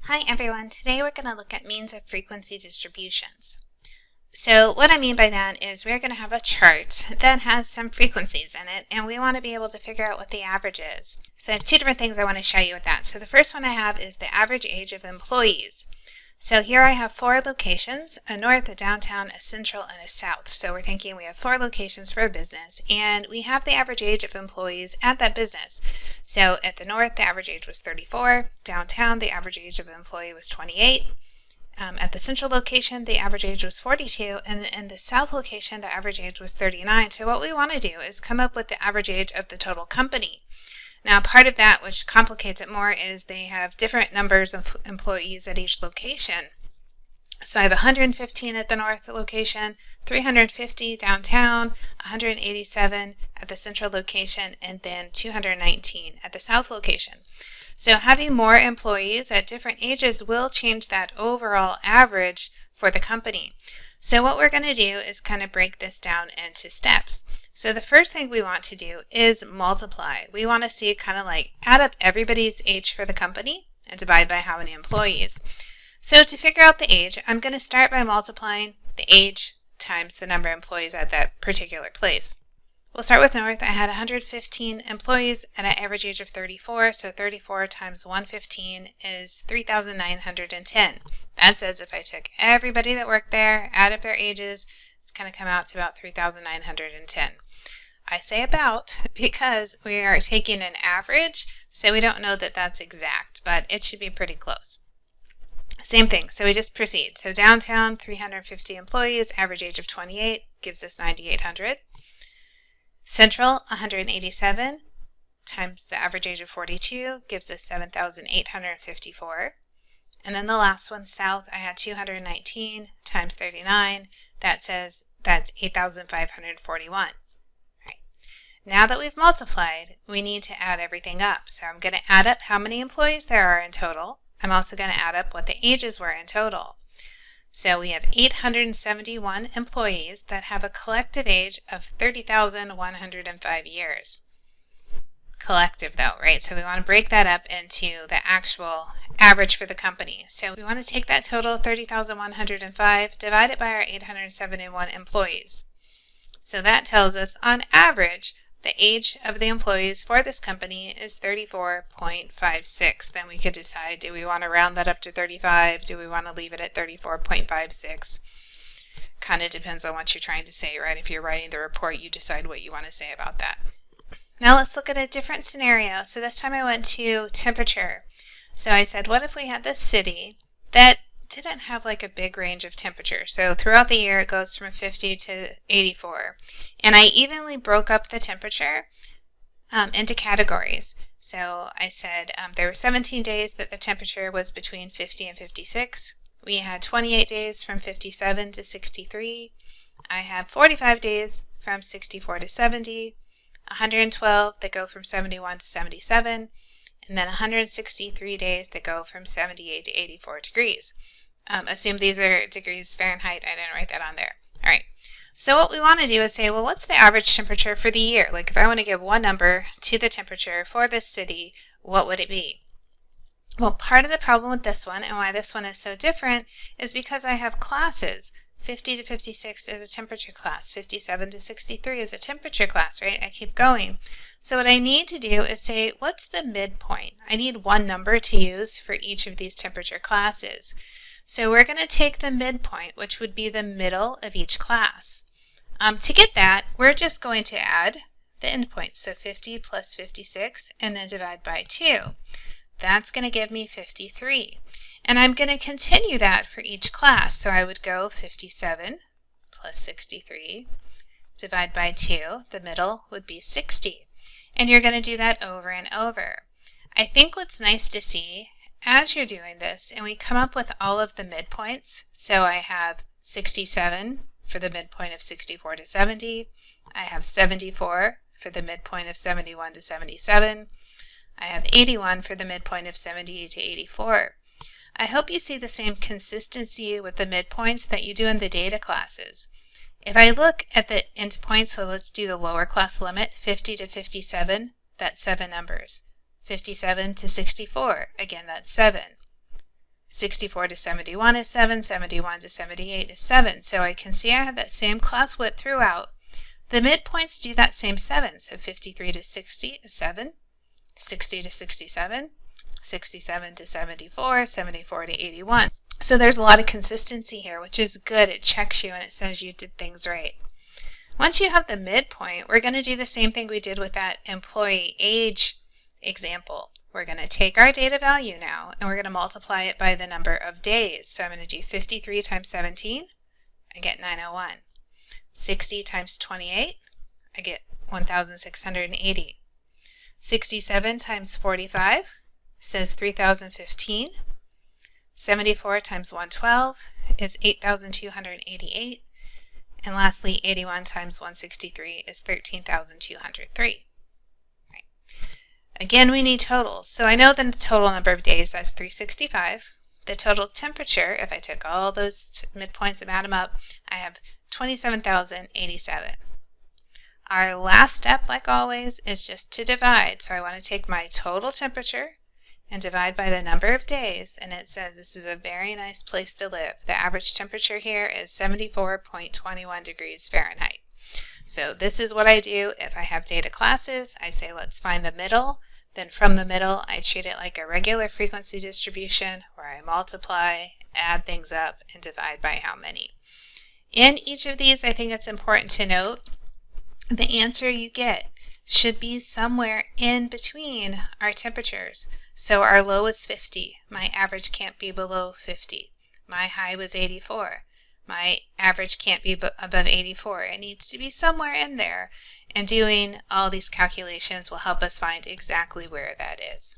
Hi everyone, today we're going to look at means of frequency distributions. So what I mean by that is we're going to have a chart that has some frequencies in it and we want to be able to figure out what the average is. So I have two different things I want to show you with that. So the first one I have is the average age of employees. So here I have 4 locations, a north, a downtown, a central, and a south. So we're thinking we have 4 locations for a business, and we have the average age of employees at that business. So at the north, the average age was 34. Downtown, the average age of an employee was 28. At the central location, the average age was 42, and in the south location, the average age was 39. So what we want to do is come up with the average age of the total company. Now, part of that, which complicates it more, is they have different numbers of employees at each location. So I have 115 at the north location, 350 downtown, 187 at the central location, and then 219 at the south location. So having more employees at different ages will change that overall average for the company. So what we're going to do is kind of break this down into steps. So the first thing we want to do is multiply. We want to see kind of like add up everybody's age for the company and divide by how many employees. So to figure out the age, I'm going to start by multiplying the age times the number of employees at that particular place. We'll start with north. I had 115 employees at an average age of 34, so 34 times 115 is 3,910. That says if I took everybody that worked there, add up their ages, it's going to come out to about 3,910. I say about because we are taking an average, so we don't know that that's exact, but it should be pretty close. Same thing, so we just proceed. So downtown, 350 employees, average age of 28, gives us 9,800. Central, 187 times the average age of 42 gives us 7,854. And then the last one, south, I had 219 times 39. That says that's 8,541. Right. Now that we've multiplied, we need to add everything up. So I'm going to add up how many employees there are in total. I'm also going to add up what the ages were in total. So we have 871 employees that have a collective age of 30,105 years. Collective though, right? So we want to break that up into the actual average for the company. So we want to take that total 30,105, divide it by our 871 employees. So that tells us on average the age of the employees for this company is 34.56. Then we could decide, do we want to round that up to 35? Do we want to leave it at 34.56? Kind of depends on what you're trying to say, right? If you're writing the report, you decide what you want to say about that. Now let's look at a different scenario. So this time I went to temperature. So I said, what if we had this city that didn't have like a big range of temperature? So throughout the year it goes from 50 to 84. And I evenly broke up the temperature into categories. So I said there were 17 days that the temperature was between 50 and 56. We had 28 days from 57 to 63. I have 45 days from 64 to 70. 112 that go from 71 to 77, and then 163 days that go from 78 to 84 degrees. Assume these are degrees Fahrenheit. I didn't write that on there. All right. So what we want to do is say, well, what's the average temperature for the year? Like if I want to give one number to the temperature for this city, what would it be? Well, part of the problem with this one and why this one is so different is because I have classes. 50 to 56 is a temperature class. 57 to 63 is a temperature class, right? I keep going. So what I need to do is say, what's the midpoint? I need one number to use for each of these temperature classes. So we're going to take the midpoint, which would be the middle of each class. To get that, we're just going to add the endpoints. So 50 plus 56 and then divide by 2. That's going to give me 53. And I'm going to continue that for each class. So I would go 57 plus 63, divide by 2. The middle would be 60. And you're going to do that over and over. I think what's nice to see as you're doing this, and we come up with all of the midpoints. So I have 67 for the midpoint of 64 to 70. I have 74 for the midpoint of 71 to 77. I have 81 for the midpoint of 78 to 84. I hope you see the same consistency with the midpoints that you do in the data classes. If I look at the endpoints, so let's do the lower class limit, 50 to 57, that's 7 numbers. 57 to 64, again, that's 7. 64 to 71 is 7, 71 to 78 is 7. So I can see I have that same class width throughout. The midpoints do that same 7. So 53 to 60 is 7, 60 to 67, 67 to 74, 74 to 81. So there's a lot of consistency here, which is good. It checks you and it says you did things right. Once you have the midpoint, we're going to do the same thing we did with that employee age example. We're going to take our data value now and we're going to multiply it by the number of days. So I'm going to do 53 times 17, I get 901. 60 times 28, I get 1,680. 67 times 45 says 3,015. 74 times 112 is 8,288. And lastly, 81 times 163 is 13,203. Right. Again, we need totals. So I know the total number of days, that's 365. The total temperature, if I took all those midpoints and add them up, I have 27,087. Our last step, like always, is just to divide. So I want to take my total temperature and divide by the number of days, and it says this is a very nice place to live. The average temperature here is 74.21 degrees Fahrenheit. So this is what I do if I have data classes. I say let's find the middle. Then from the middle, I treat it like a regular frequency distribution where I multiply, add things up, and divide by how many. In each of these, I think it's important to note the answer you get should be somewhere in between our temperatures. So our low is 50. My average can't be below 50. My high was 84. My average can't be above 84. It needs to be somewhere in there. And doing all these calculations will help us find exactly where that is.